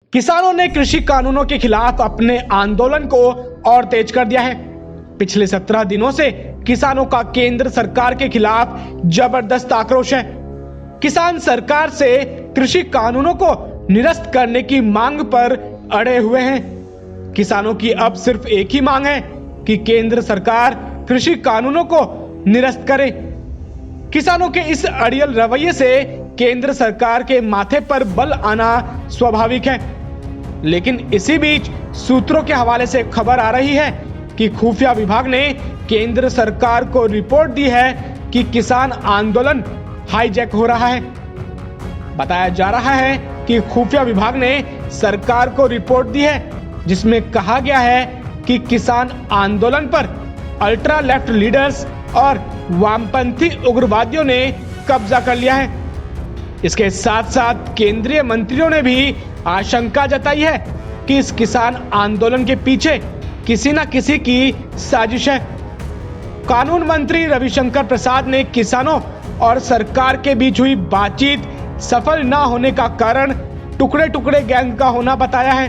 किसानों ने कृषि कानूनों के खिलाफ अपने आंदोलन को और तेज कर दिया है। पिछले 17 दिनों से किसानों का केंद्र सरकार के खिलाफ जबरदस्त आक्रोश है। किसान सरकार से कृषि कानूनों को निरस्त करने की मांग पर अड़े हुए हैं। किसानों की अब सिर्फ एक ही मांग है कि केंद्र सरकार कृषि कानूनों को निरस्त करे। किसानों के इस अड़ियल रवैये से केंद्र सरकार के माथे पर बल आना स्वाभाविक है, लेकिन इसी बीच सूत्रों के हवाले से खबर आ रही है कि खुफिया विभाग ने केंद्र सरकार को रिपोर्ट दी है कि किसान आंदोलन हाईजैक हो रहा है। बताया जा रहा है कि खुफिया विभाग ने सरकार को रिपोर्ट दी है जिसमें कहा गया है कि किसान आंदोलन पर अल्ट्रा लेफ्ट लीडर्स और वामपंथी उग्रवादियों ने कब्जा कर लिया है। इसके साथ साथ केंद्रीय मंत्रियों ने भी आशंका जताई है कि इस किसान आंदोलन के पीछे किसी न किसी की साजिश है। कानून मंत्री रविशंकर प्रसाद ने किसानों और सरकार के बीच हुई बातचीत सफल न होने का कारण टुकड़े टुकड़े गैंग का होना बताया है।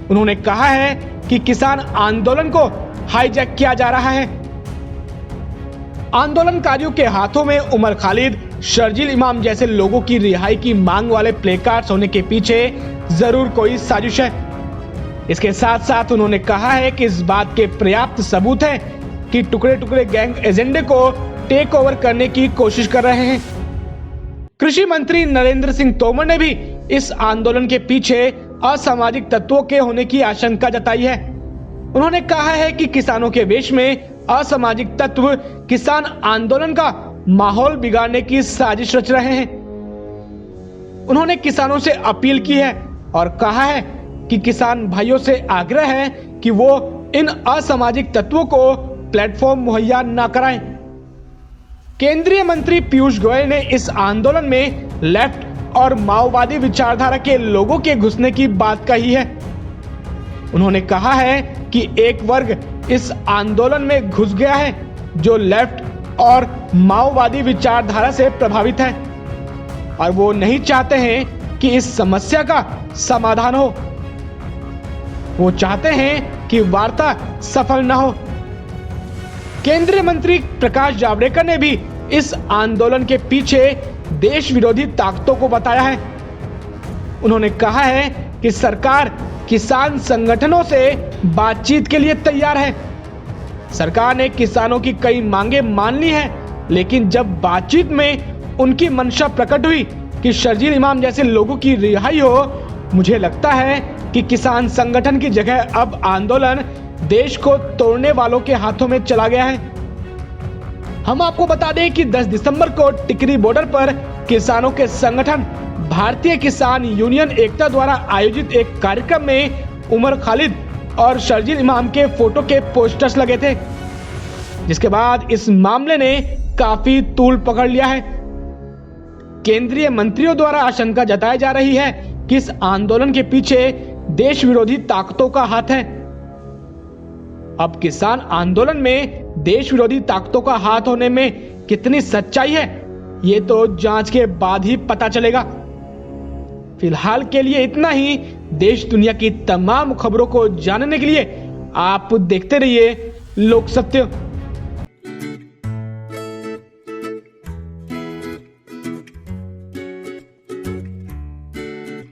उन्होंने कहा है कि किसान आंदोलन को हाईजैक किया जा रहा है। आंदोलनकारियों के हाथों में उमर खालिद, शर्जील इमाम जैसे लोगों की रिहाई की मांग वाले प्लेकार्ड्स होने के पीछे जरूर कोई साजिश है। इसके साथ साथ उन्होंने कहा है कि इस बात के पर्याप्त सबूत हैं कि टुकड़े टुकड़े गैंग एजेंडे को टेक ओवर करने की कोशिश कर रहे हैं। कृषि मंत्री नरेंद्र सिंह तोमर ने भी इस आंदोलन के पीछे असामाजिक तत्वों के होने की आशंका जताई है। उन्होंने कहा है कि किसानों के वेश में असामाजिक तत्व किसान आंदोलन का माहौल बिगाड़ने की साजिश रच रहे हैं। उन्होंने किसानों से अपील की है और कहा है कि किसान भाइयों से आग्रह है कि वो इन असामाजिक तत्वों को प्लेटफॉर्म मुहैया न कराएं। केंद्रीय मंत्री पीयूष गोयल ने इस आंदोलन में लेफ्ट और माओवादी विचारधारा के लोगों के घुसने की बात कही है। उन्होंने कहा है कि एक वर्ग इस आंदोलन में घुस गया है जो लेफ्ट और माओवादी विचारधारा से प्रभावित है और वो नहीं चाहते हैं कि इस समस्या का समाधान हो। वो चाहते हैं कि वार्ता सफल न हो। केंद्रीय मंत्री प्रकाश जावड़ेकर ने भी इस आंदोलन के पीछे देश विरोधी ताकतों को बताया है। उन्होंने कहा है कि सरकार किसान संगठनों से बातचीत के लिए तैयार है। सरकार ने किसानों की कई मांगे मान ली है, लेकिन जब बातचीत में उनकी मंशा प्रकट हुई कि शर्जील इमाम जैसे लोगों की रिहाई हो, मुझे लगता है कि किसान संगठन की जगह अब आंदोलन देश को तोड़ने वालों के हाथों में चला गया है। हम आपको बता दें कि 10 दिसंबर को टिकरी बॉर्डर पर किसानों के संगठन भारतीय किसान यूनियन एकता द्वारा आयोजित एक कार्यक्रम में उमर खालिद और शर्जील इमाम के फोटो के पोस्टर्स लगे थे, जिसके बाद इस मामले ने काफी तूल पकड़ लिया है। केंद्रीय मंत्रियों द्वारा आशंका जताई जा रही है कि इस आंदोलन के पीछे देश विरोधी ताकतों का हाथ है। अब किसान आंदोलन में देश विरोधी ताकतों का हाथ होने में कितनी सच्चाई है, ये तो जांच के बाद ही पता चलेगा। फिलहाल के लिए इतना ही। देश दुनिया की तमाम खबरों को जानने के लिए आप देखते रहिए लोक सत्य।